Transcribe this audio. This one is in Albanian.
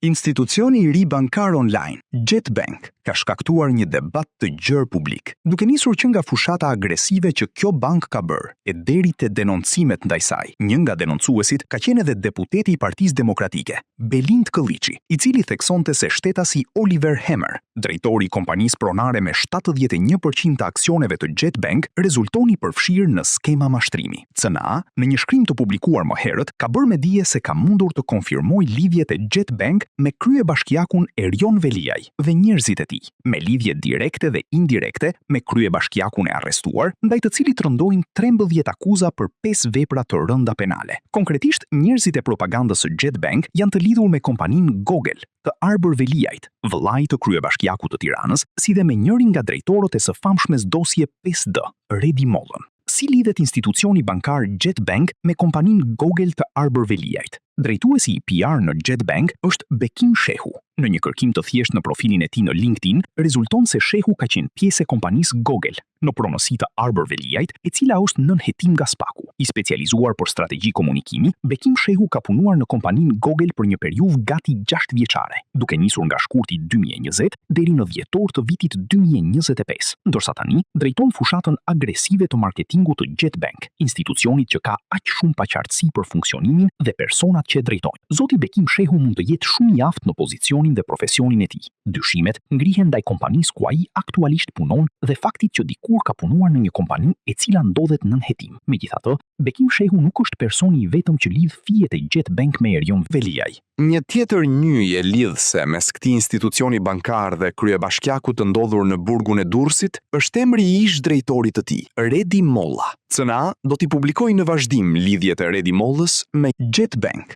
Institucioni i ri bankar online, Jet Bank, ka shkaktuar një debat të gjerë publik, duke nisur që nga fushata agresive që kjo bank ka bërë, e deri te denoncimet ndaj saj. Një nga denoncuesit ka qenë edhe deputeti i Partisë Demokratike, Belind Këlliçi, i cili theksonte se shtetasi Oliver Hammer, drejtori i kompanisë pronare me 71% të aksioneve të Jet Bank, rezultoni përfshirë në skema mashtrimi. CNA, në një shkrim të publikuar më herët, ka bërë me dije se ka mundur të konfirmojë lidhjet e Jet Bank me kryebashkiakun Erion Veliaj dhe njerëzit e tij, me lidhje direkte dhe indirekte me kryebashkiakun e arrestuar, ndaj të cilit rëndojnë 13 akuza për 5 vepra të rënda penale. Konkretisht, njerëzit e propagandës së Jet Bank janë të lidhur me kompaninë Google të Arbër Veliajt, vëllai të kryebashkiakut të Tiranës, si dhe me njërin nga drejtorët e së famshmes dosje 5D, Redi Mollën. Si lidhet institucioni bankar Jet Bank me kompaninë Google të Arbër Veliajt? Drejtuesi i PR në Jet Bank është Bekim Shehu. Në një kërkim të thjeshtë në profilin e tij në LinkedIn, rezulton se Shehu ka qenë pjesë e kompanisë Google në pronësi të Arbër Veliajt, e cila është nën hetim nga Spaku. I specializuar për strategji komunikimi, Bekim Shehu ka punuar në kompaninë Google për një periudhë gati 6 vjeçare, duke nisur nga shkurti 2020 deri në dhjetor të vitit 2025, ndërsa tani drejton fushatën agresive të marketingut të Jet Bank, institucionit që ka aq shumë paqartësi për funksionimin dhe personat që e drejtojnë. Zoti Bekim Shehu mund të jetë shumë i aftë në pozicionin dhe profesionin e tij. Dyshimet ngrihen ndaj kompanisë ku ai aktualisht punon dhe faktit që dikur ka punuar në një kompani e cila ndodhet nën hetim. Megjithatë, Bekim Shehu nuk është personi i vetëm që lidh fijet e Jet Bank me Erion Veliaj. Një tjetër nyje lidhse mes këtij institucioni bankar dhe kryebashkiakut të ndodhur në burgun e Durrësit është emri i ish drejtorit të tij, Redi Molla. CNA do t'i publikojë në vazhdim lidhjet e Redi Mollës me Jet Bank.